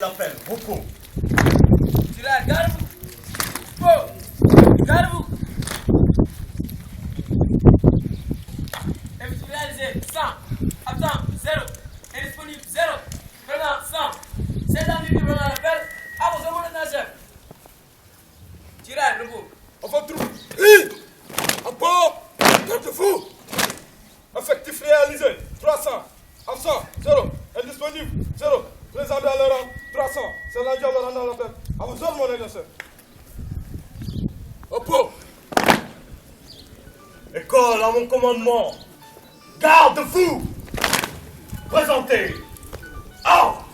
L'appel, repos. Tirar, garbo. Pô, garbo. Réalisé, 100. Absent, 0. Indisponible, 0. Prenant, 100. C'est un livre dans l'appel. Ah, vous avez mon chef. Tirar, nouveau. Avant tout, un pot, garde-fou. Effectif réalisé, 300. Absent, 0. Indisponible, 0. Présent dans le rang, 300. C'est l'agent de la l'appel. À vous autres, mon église. Au pot. École à mon commandement. Garde-fou. Présentez. Ordre.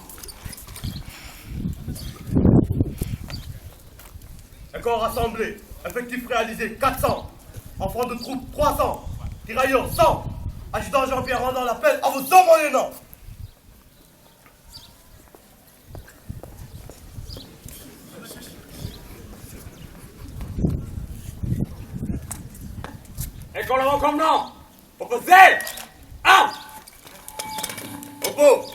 École rassemblé. Effectif réalisé 400. Enfants de troupe 300. Tirailleurs 100. Adjudant Jean-Pierre rendant l'appel à vos hommes en élan. École avant commandant. Opposé. 1. Repos.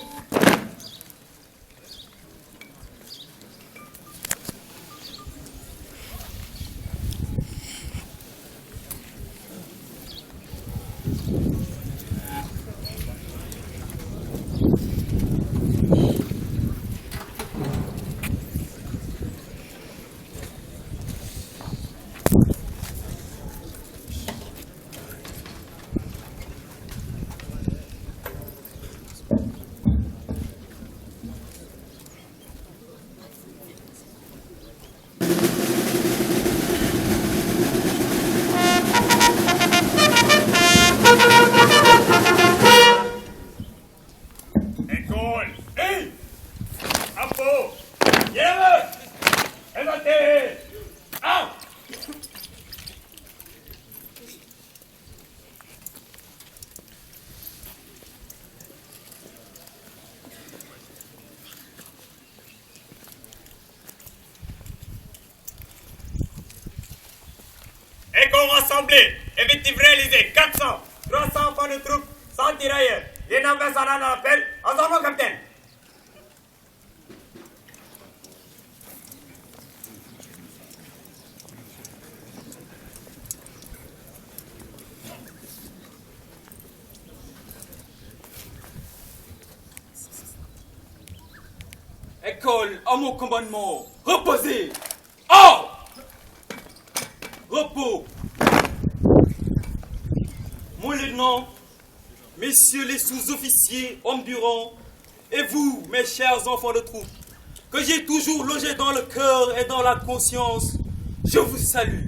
École, un pot. Yéme. Énoté. 1. École rassemblée, effectif réalisé, 400, 300 enfants de troupes, 100 tirailleurs. Les noms Vincent dans l'appel, ensemble capitaine. École à mon commandement. Reposez. Ordre. Repos. Mon lieutenant, messieurs les sous-officiers, hommes du rang, et vous, mes chers enfants de troupe, que j'ai toujours logé dans le cœur et dans la conscience, je vous salue.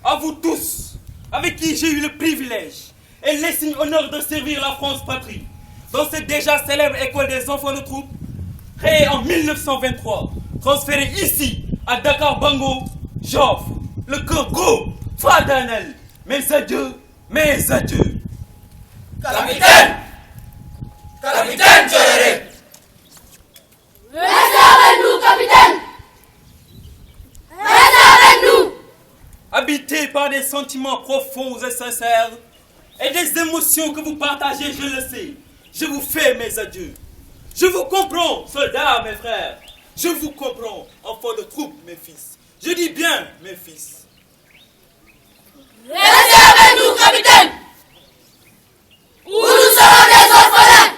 À vous tous, avec qui j'ai eu le privilège et l'insigne honneur de servir la France patrie, dans cette déjà célèbre école des enfants de troupe, créée en 1923, transférée ici, à Dakar Bango, j'offre le cœur gros, fraternel, mes adieux, mes adieux. Capitaine! Capitaine, Tchoréré! Restez avec nous, capitaine! Restez avec nous! Habité par des sentiments profonds et sincères, et des émotions que vous partagez, je le sais, je vous fais mes adieux. Je vous comprends, soldats, mes frères. Je vous comprends, enfants de troupe, mes fils. Je dis bien, mes fils. Restez avec nous, capitaine! Ou nous serons des orphelins!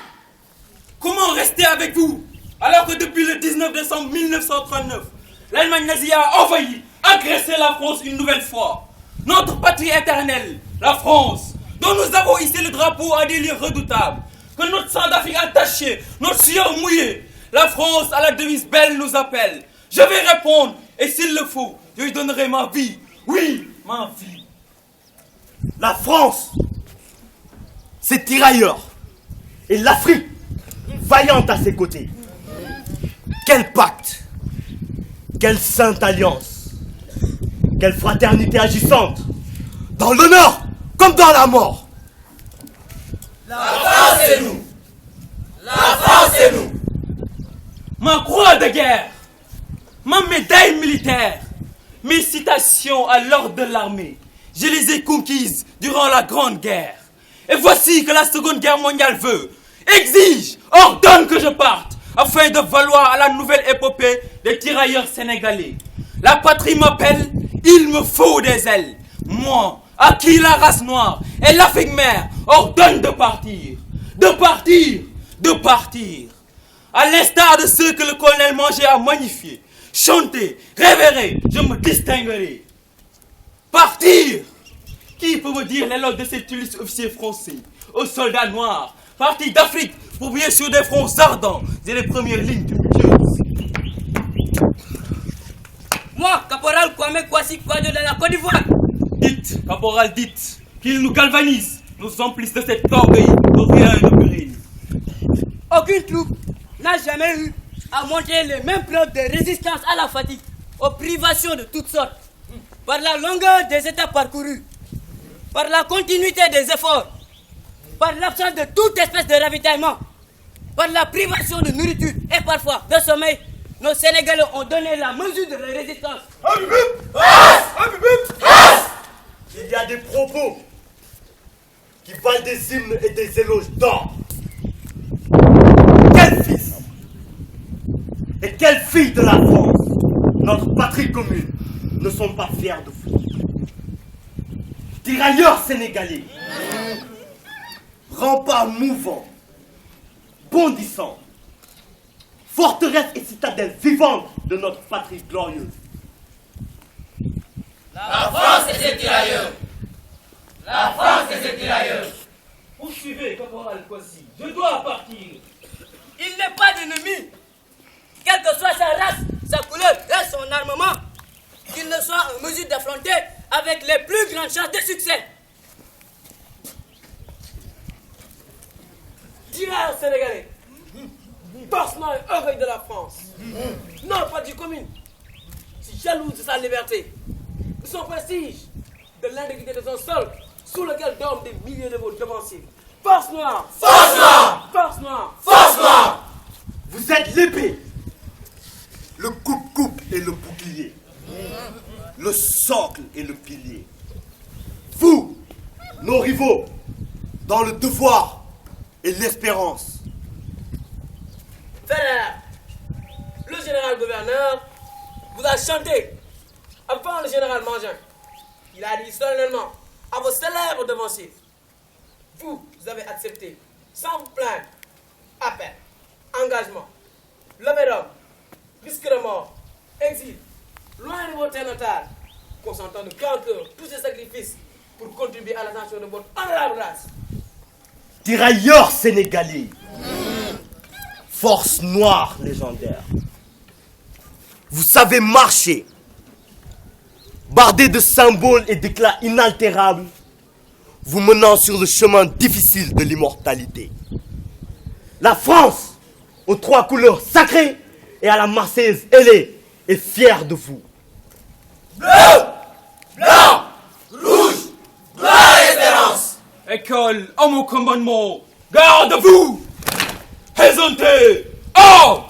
Comment rester avec vous, alors que depuis le 19 décembre 1939, l'Allemagne nazie a envahi, agressé la France une nouvelle fois. Notre patrie éternelle, la France, dont nous avons hissé le drapeau à des lieux redoutables, que notre sang d'Afrique a taché, notre sueur mouillée, la France à la devise belle nous appelle. Je vais répondre, et s'il le faut, je lui donnerai ma vie. Oui, ma vie. La France, c'est tirailleurs. Et l'Afrique, vaillante à ses côtés. Quel pacte, quelle sainte alliance, quelle fraternité agissante, dans l'honneur comme dans la mort. La France c'est nous! La France c'est nous! Ma croix de guerre, ma médaille militaire, mes citations à l'ordre de l'armée, je les ai conquises durant la Grande Guerre. Et voici que la Seconde Guerre mondiale veut, exige, ordonne que je parte afin de valoir à la nouvelle épopée des tirailleurs sénégalais. La patrie m'appelle, il me faut des ailes. Moi, à qui la race noire et l'Afrique mère ordonnent de partir, de partir, de partir. À l'instar de ceux que le colonel Manger a magnifiés, chanté, révéré, je me distinguerai. Partir! Qui peut me dire l'éloge de cet illustre officier français, aux soldats noirs, partis d'Afrique pour briller sur des fronts ardents et les premières lignes tumultueuses? Moi, caporal Kwame Kwasi Kwadjo de la Côte d'Ivoire. Dites, caporal, dites, qu'ils nous galvanisent, nous emplissent de cet orgueil de rien de péril. Aucune troupe n'a jamais eu à montrer les mêmes preuves de résistance à la fatigue, aux privations de toutes sortes, par la longueur des étapes parcourues, par la continuité des efforts, par l'absence de toute espèce de ravitaillement, par la privation de nourriture et parfois de sommeil. Nos Sénégalais ont donné la mesure de la résistance. Il y a des propos qui valent des hymnes et des éloges d'or. Quel fils et quelle fille de la France, notre patrie commune, ne sont pas fiers de vous? Tirailleurs sénégalais, remparts mouvants, bondissants, forteresse et citadelle vivante de notre patrie glorieuse. La France et ses tirailleurs. La France et ses tirailleurs. Poursuivez, caporal Kwasi, je dois partir. Il n'est pas d'ennemi, quelle que soit sa race, sa couleur et son armement, qu'il ne soit en mesure d'affronter avec les plus grandes chances de succès. Tirailleurs sénégalais, pansement et orgueil de la France, non pas du commune, si jalouse de sa liberté, de son prestige, de l'intégrité de son sol, sous lequel dorment des milliers de vos devanciers. Force noire! Force noire! Force noire! Force noire! Vous êtes l'épée, le coupe-coupe et le bouclier, le socle et le pilier. Vous, nos rivaux, dans le devoir et l'espérance. Frère, le général gouverneur vous a chanté avant le général Mangin. Il a dit solennellement à vos célèbres devanciers, vous avez accepté, sans vous plaindre, appel, engagement, levée d'homme, risque de mort, exil, loin de vos terres natales, consentant de grand cœur tous ces sacrifices pour contribuer à l'ascension de votre honorable race. Tirailleurs sénégalais, force noire légendaire. Vous savez marcher, bardé de symboles et d'éclats inaltérables, vous menant sur le chemin difficile de l'immortalité. La France, aux trois couleurs sacrées, et à la Marseillaise ailée, est fière de vous. Bleu, blanc, rouge, gloire et espérance. École, à mon commandement, garde-vous! Hésentez! Oh!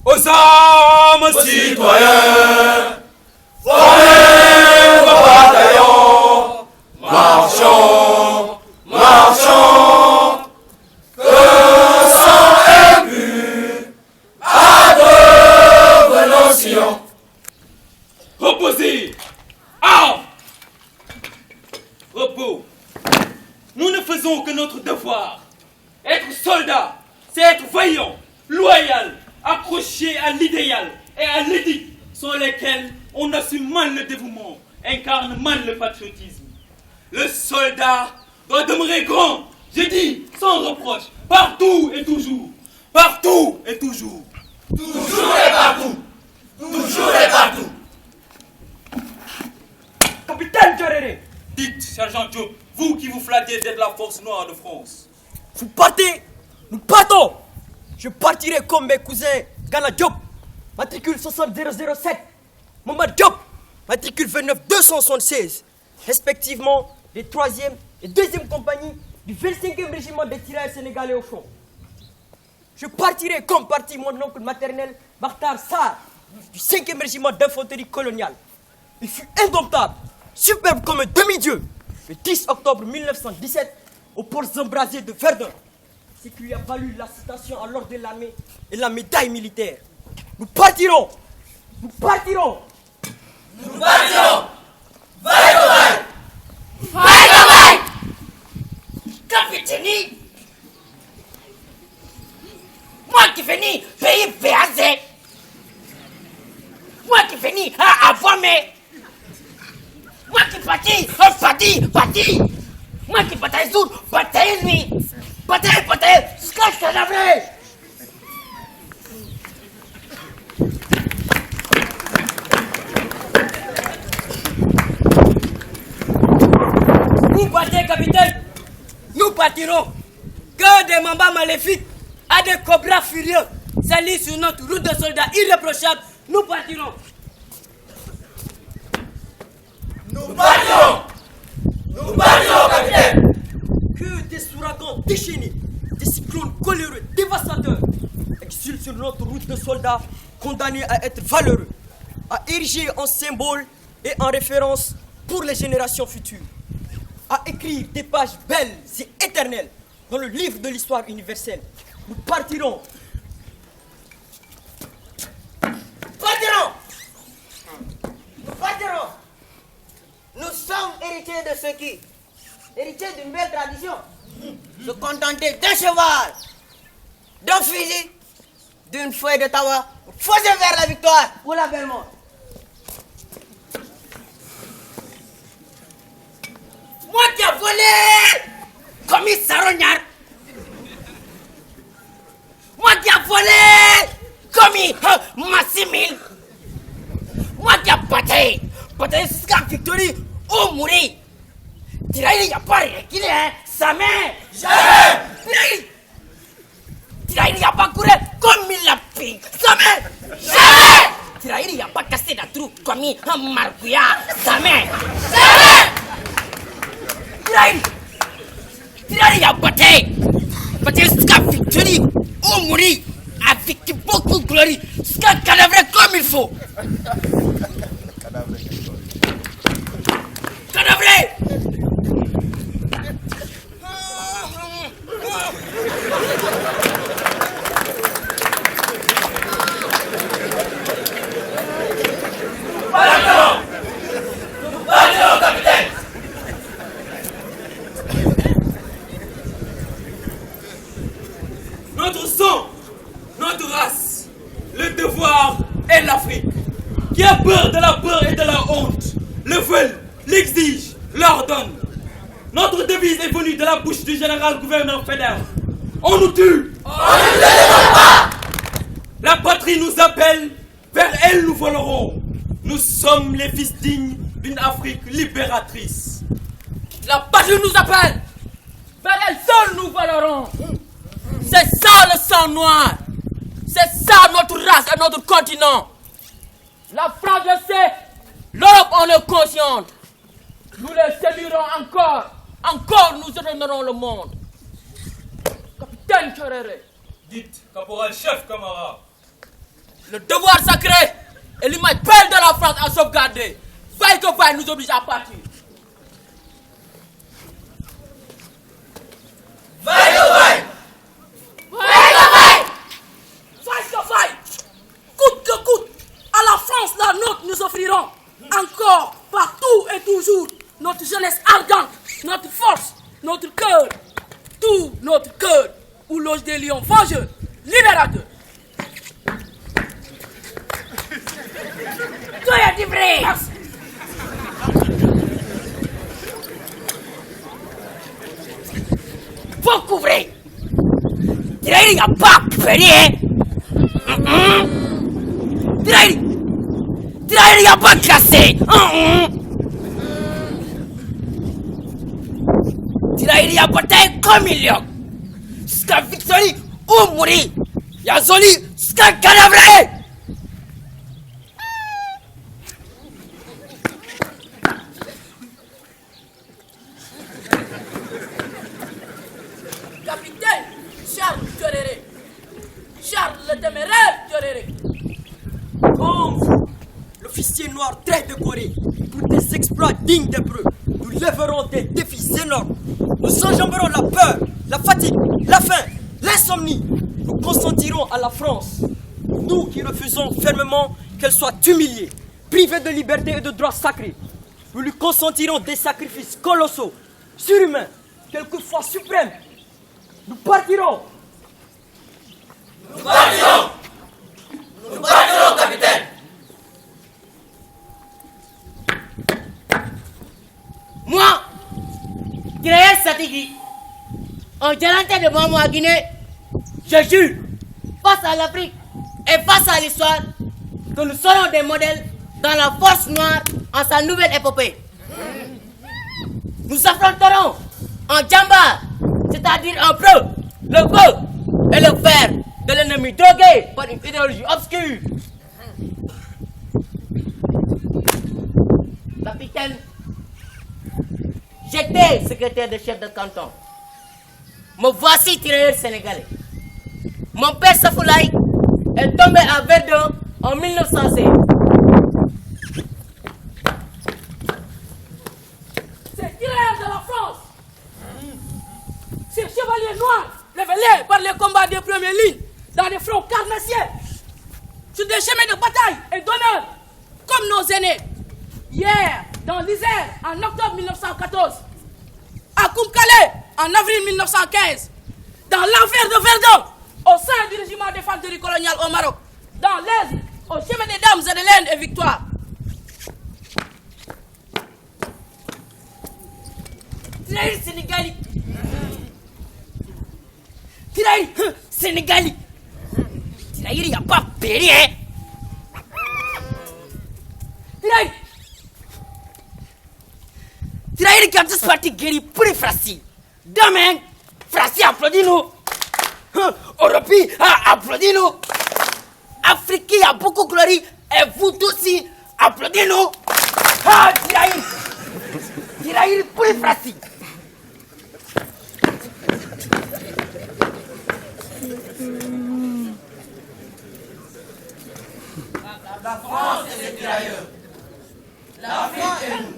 Aux armes, citoyens! Formez vos bataillons, marchons, marchons, que sang ému, adrevenons Sion. Reposez! Armes! Repos. Nous ne faisons que notre devoir. Être soldat, c'est être vaillant, loyal, accroché à l'idéal et à l'éthique, sans lesquels on assume mal le dévouement, incarne mal le patriotisme. Le soldat doit demeurer grand, je dis, sans reproche, partout et toujours. Partout et toujours. Toujours et partout. Toujours et partout. Capitaine Djoréré, Dites, sergent Diop, vous qui vous flattez d'être la force noire de France. Vous partez, nous partons. Je partirai comme mes cousins Gana Diop, matricule 60007, Mohamed Diop, matricule 29276, respectivement les 3e et 2e compagnies du 25e régiment des tirailleurs sénégalais au front. Je partirai comme parti mon oncle maternel Bakhtar Sarr, du 5e régiment d'infanterie coloniale. Il fut indomptable, superbe comme un demi-dieu, le 10 octobre 1917 au port embrasé de Verdun. ce qui lui a valu la citation à l'ordre de l'armée et la médaille militaire. Nous partirons. Nous partirons. Nous partirons. Vaille au vaille. Vaille au vaille. Capitaine. Moi qui finis pays PAZ. Moi qui finis à avoir mes. Moi qui partis, parti. Moi qui bataille jour, bataille nuit. Bataille, scratch cadavre. Vous partez, capitaine. Nous partirons. Que des mambas maléfiques à des cobras furieux s'allient sur notre route de soldats irréprochable. Nous partirons. Nous partirons. Nous partirons, capitaine. Que des ouragans déchaînés, des cyclones coléreux, dévastateurs, exulent sur notre route de soldats condamnés à être valeureux, à ériger en symbole et en référence pour les générations futures, à écrire des pages belles et éternelles dans le livre de l'histoire universelle. Nous partirons. Nous partirons. Nous sommes héritiers de ce qui, héritiers d'une belle tradition, se contenter d'un cheval, d'un fusil, d'une feuille de tabac, fauser vers la victoire ou la belle mort. Moi qui a volé commis Sarognard. Moi qui a volé commis Massimil. Moi qui a bataillé jusqu'à victoire ou mourir. Tiraïli n'y a pas reculé, hein, sa main. Jamais. Tiraïli n'y a pas couru comme il l'a pris, sa main. Jamais. Tiraïli n'y a pas cassé la trou comme un margouilla, sa main. Jamais. Tiraïli a bataillé jusqu'à victoire ou mourir avec beaucoup de gloire, jusqu'à cadavre comme il faut. Cadavre. Partons, capitaine. Notre sang, notre race, le devoir et l'Afrique. Qui a peur de la peur et de la honte, le veulent, l'exigent, l'ordonnent. Notre devise est venue de la bouche du général-gouverneur fédéral. On nous tue. On ne le demande pas. La patrie nous appelle, vers elle nous volerons. Nous sommes les fils dignes d'une Afrique libératrice. La patrie nous appelle, vers elle seule nous volerons. C'est ça le sang noir. C'est ça notre race et notre continent. La France le sait, l'Europe en est consciente. Nous les séduirons encore. Encore nous redonnerons le monde. Capitaine Kerere. Dites, caporal-chef camarade. Le devoir sacré et l'image belle de la France à sauvegarder. Vaille que vaille nous oblige à partir. Vaille au vaille. Vaille que vaille. Coûte que coûte. À la France, la nôtre, nous offrirons encore, partout et toujours, notre jeunesse ardente, notre force, notre cœur, tout notre cœur, où loge des lions vengeurs, libérateurs. Toi, y a dit vrai. Merci. Beaucoup vrai. Il n'y a pas péré. Il n'y a pas cassé. Il y a bataille comme il y a. Jusqu'à victoire ou mourir. Il y a zoli jusqu'à cadavre. Capitaine Charles Kerere. Charles le téméraire Kerere. Comme vous, l'officier noir très décoré, pour des exploits dignes d'hébreux, nous lèverons des défis énormes. Nous enjamberons la peur, la fatigue, la faim, insomnie, nous consentirons à la France. Nous qui refusons fermement qu'elle soit humiliée, privée de liberté et de droits sacrés. Nous lui consentirons des sacrifices colossaux, surhumains, quelquefois suprêmes. Nous partirons. Nous partirons. Nous partirons, capitaine. Moi, Tirailleur Satigui, en Dialanté de Bamou à Guinée, je jure, face à l'Afrique et face à l'histoire, que nous serons des modèles dans la force noire en sa nouvelle épopée. Nous affronterons en djamba, c'est-à-dire en preux, le feu et le fer de l'ennemi drogué par une idéologie obscure. Capitaine, j'étais secrétaire de chef de canton. Me voici tirailleur sénégalais. Mon père Safoulaye est tombé à Verdun en 1916. Ces tirailleurs de la France, ces chevaliers noirs révélés par les combats des premières lignes dans des fronts carnassiers, sur des chemins de bataille et d'honneur, comme nos aînés. Hier, dans l'Isère, en octobre 1914, à Koumkale, en avril 1915, dans l'enfer de Verdun, au sein du régiment d'infanterie coloniale au Maroc, dans l'Aisne, au chemin des Dames et de l'Inde et Victoire. Tirailleur sénégalais. Tirailleur sénégalais. Tirailleur, il n'y a pas péri, hein. Tirailleur. Tirailleur qui a tous parti guéri pour les Frassi. Demain, Frassi applaudit-nous. Europe applaudit-nous. Afrique a beaucoup gloire et vous aussi applaudissez-nous. Ah, Tirailleur. Tirailleur pour les Frassi. La France et les tirailleurs. L'Afrique et nous.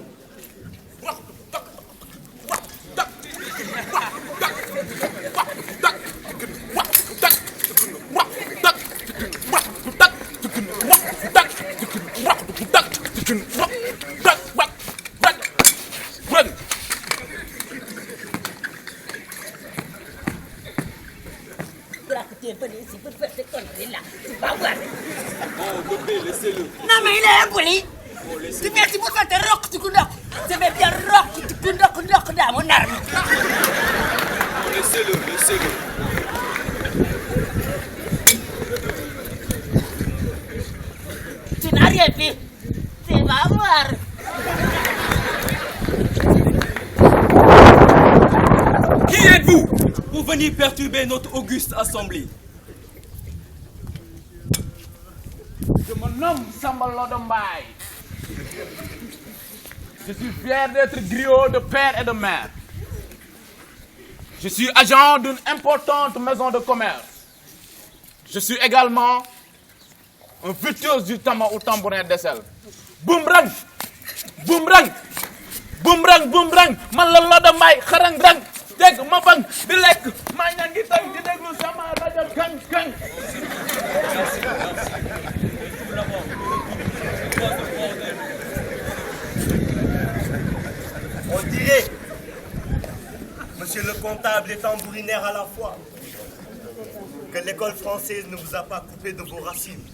Non mais il est impoli. Tu merci pour faire tes rocs du kunda. Je vais bien rock du kunda dans mon arme. Laissez-le, laissez-le. Tu n'as rien fait. Tu vas voir. Qui êtes-vous pour venir perturber notre auguste assemblée? Je me nomme Samba Lodombaye. Je suis fier d'être griot de père et de mère. Je suis agent d'une importante maison de commerce. Je suis également un virtuose du tama au tambourin d'aisselle. Boomerang, boomerang, boomerang, boomerang, man la Lodombaye xarang rang. Dégg ma bang di lekk maa ñaa ngi tey di déglu sama rajo kang kang. On dirait, monsieur le comptable et tambourinaire à la fois, que l'école française ne vous a pas coupé de vos racines,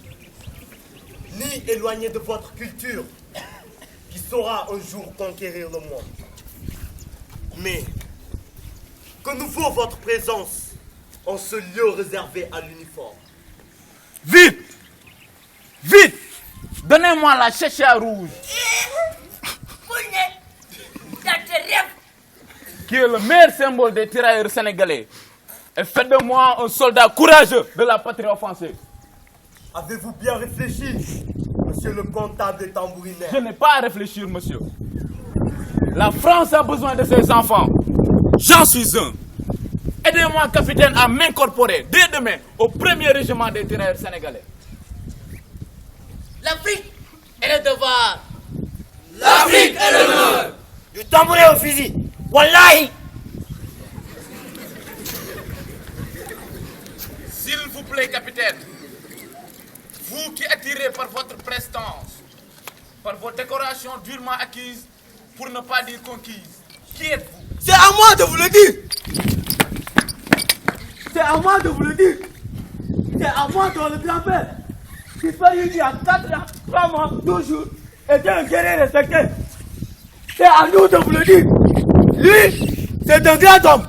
ni éloigné de votre culture, qui saura un jour conquérir le monde. Mais que nous vaut votre présence en ce lieu réservé à l'uniforme? Vite, vite, donnez-moi la chéchia rouge. Qui est le meilleur symbole des tirailleurs sénégalais. Et faites de moi un soldat courageux de la patrie offensive. Avez-vous bien réfléchi, monsieur le comptable et tambourinaire? Je n'ai pas à réfléchir, monsieur. La France a besoin de ses enfants. J'en suis un. Aidez-moi, capitaine, à m'incorporer dès demain au premier régiment des tirailleurs sénégalais. L'Afrique est le devoir. L'Afrique est l'honneur. Du tambourin au fusil. Wallahi. plaît, capitaine, vous qui attirez par votre prestance, par vos décorations durement acquises, pour ne pas dire conquises, qui êtes-vous? C'est à moi de vous le dire. C'est à moi de vous le dire. C'est à moi dont le grand-père, qui fallut il y a 4 ans, 3 mois, 12 jours, était un guerrier respecté. C'est à nous de vous le dire. Lui, c'est un grand homme.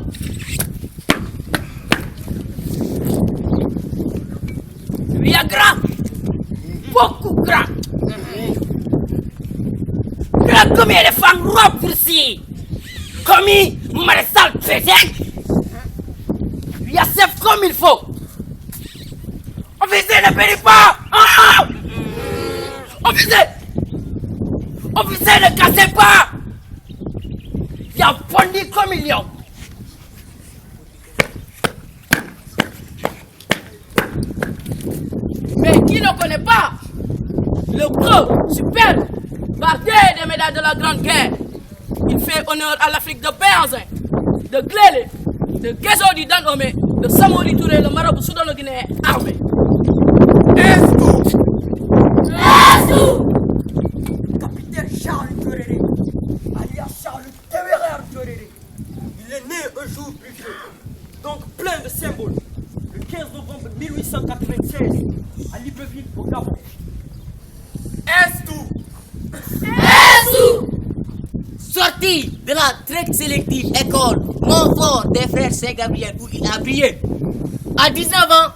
Lui est grand. Beaucoup grand. Grand comme les femmes robes aussi. Comme maréchal Pétain. Lui a chef comme il faut. Officier, ne péris pas. Officier. Officier, ne cassez pas. Il a fondu comme il y a. Mais qui ne connaît pas le gros, super, bardé des médailles de la Grande Guerre. Il fait honneur à l'Afrique de Béhanzin, de Glélé, de Guézodi Danomé, de Samori Touré, le marabout soudano-guinéen armé. Capitaine Charles Toréré, alias Charles Téméraire Toréré. Il est né un jour pluvieux, donc plein de symboles. Le 15 novembre 1896, à Libreville, au Gabon. Sorti de la très sélective école Montfort des frères Saint-Gabriel où il a brillé. À 19 ans,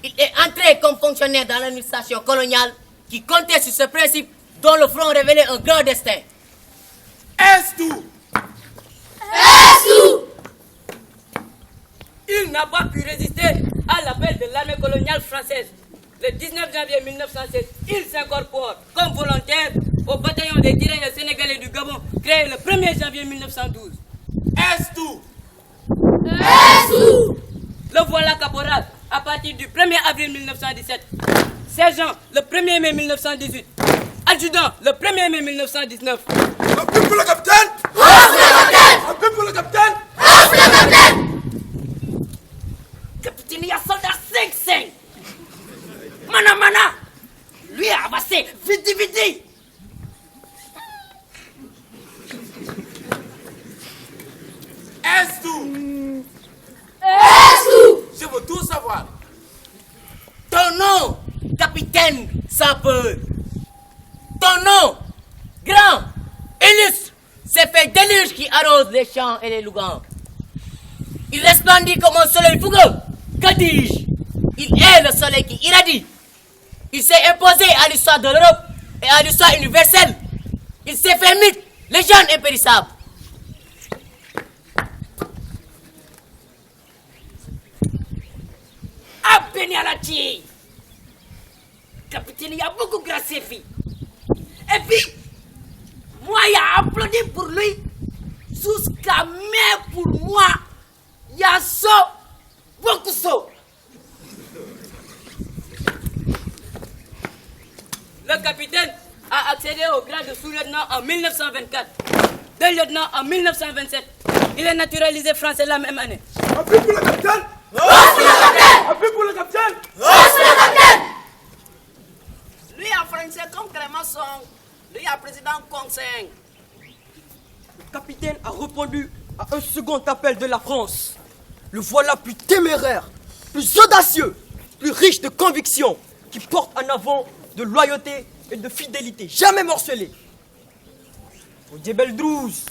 il est entré comme fonctionnaire dans l'administration coloniale qui comptait sur ce principe dont le front révélait un grand destin. Il n'a pas pu résister à l'appel de l'armée coloniale française. Le 19 janvier 1916, il s'incorpore comme volontaire au bataillon des tirailleurs sénégalais du Gabon, créé le 1er janvier 1912. Le voilà caporal à partir du 1er avril 1917. Sergent le 1er mai 1918. Adjudant le 1er mai 1919. Appui pour le capitaine! Appui pour le capitaine! Capitaine, il y a soldat 5-5. Mana, lui a avancé, vite. Je veux tout savoir. Ton nom, capitaine sapeur. Ton nom, grand, illustre, c'est fait déluge qui arrose les champs et les lougans. Il resplendit comme un soleil fougueux. Que dis-je? Il est le soleil qui irradie. Il s'est imposé à l'histoire de l'Europe et à l'histoire universelle. Il s'est fait mythe, légende impérissable. Ah, Benialati! Capitaine, il y a beaucoup gracié, fille. Et puis, moi, il a applaudi pour lui. Jusqu'à même pour moi, il y a ça, beaucoup ça. Le capitaine a accédé au grade de sous-lieutenant en 1924, de lieutenant en 1927. Il est naturalisé français la même année. Appui pour le capitaine! Appui pour le capitaine! Lui en français comme Clémenceau, lui en président Conseng. Le capitaine a répondu à un second appel de la France. Le voilà plus téméraire, plus audacieux, plus riche de convictions, qui porte en avant de loyauté et de fidélité, jamais morcelé. Au Djebel Drouz,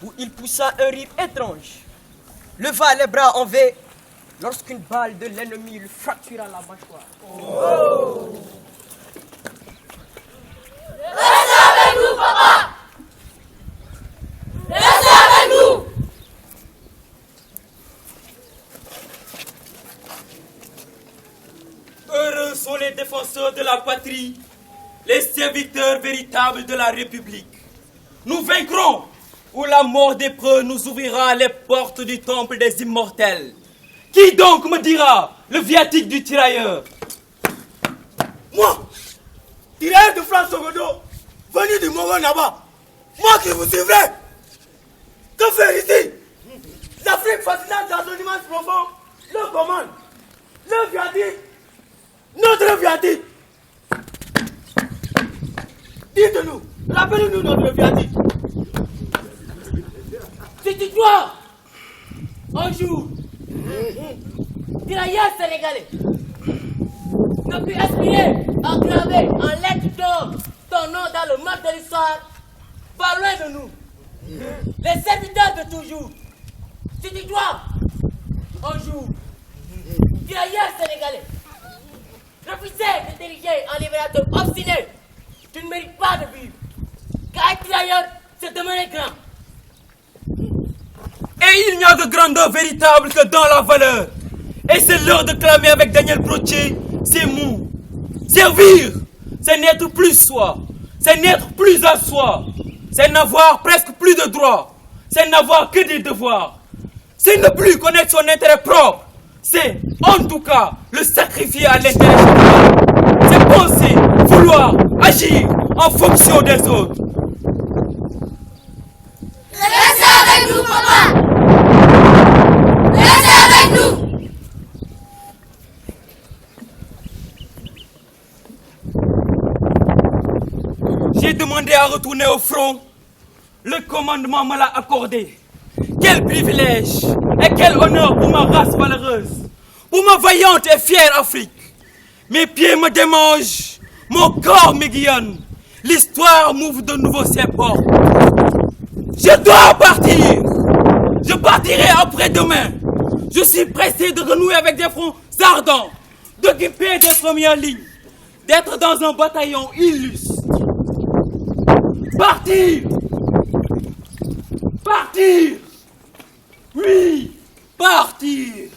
où il poussa un rire étrange, leva les bras en V lorsqu'une balle de l'ennemi lui fractura la mâchoire. Restez avec nous, papa! Restez avec nous! Heureux sont les défenseurs de la patrie, les serviteurs véritables de la République. Nous vaincrons, ou la mort des preux nous ouvrira les portes du temple des immortels. Qui donc me dira le viatique du tirailleur? Moi, tirailleur de France Sogodo, venu du Mogo Naba, moi qui vous suivrai. Que faire ici? L'Afrique fascinante dans son immense profond, le commande. Le viatique. Notre viatique. Dites-nous, rappelez-nous notre viatique. C'est toi. Un jour, tirailleurs sénégalais n'a pu aspirer à graver en lettres d'or ton nom dans le map de l'histoire, pas loin de nous. Les serviteurs de toujours. C'est toi. Un jour, tirailleurs sénégalais refusait de diriger un libérateur obstiné. Tu ne mérites pas de vivre. Car être tirailleur, c'est demeurer grand. Et il n'y a de grandeur véritable que dans la valeur. Et c'est l'heure de clamer avec Daniel Brottier ces mots. Servir, c'est n'être plus soi. C'est n'être plus à soi. C'est n'avoir presque plus de droits. C'est n'avoir que des devoirs. C'est ne plus connaître son intérêt propre. C'est, en tout cas, le sacrifier à l'intérêt général. C'est penser, vouloir, agir en fonction des autres. Restez avec nous, papa. Restez avec nous. J'ai demandé à retourner au front. Le commandement me l'a accordé. Quel privilège et quel honneur pour ma race valeureuse, pour ma vaillante et fière Afrique. Mes pieds me démangent, mon corps m'aiguillonne. L'histoire m'ouvre de nouveaux ses portes. Je dois partir. Je partirai après-demain. Je suis pressé de renouer avec des fronts ardents, d'occuper des premières lignes, d'être dans un bataillon illustre. Partir! Partir! Oui, partir!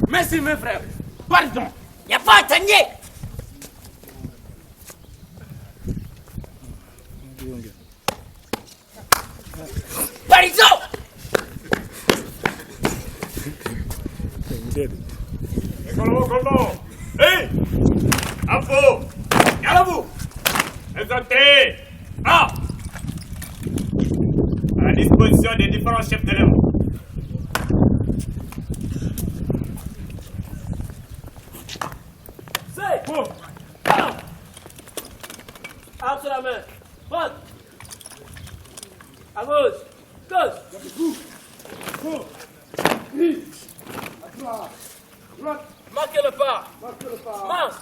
Merci mes frères, pardon. Y a pas à t'ennuyer. Pardon. Hé! Apo! Galabou! Présentez! A! À la disposition des différents chefs de l'œuvre. C'est bon! Arme sur la main. Droite. À gauche. Gauche. Marquez le pas. Marche.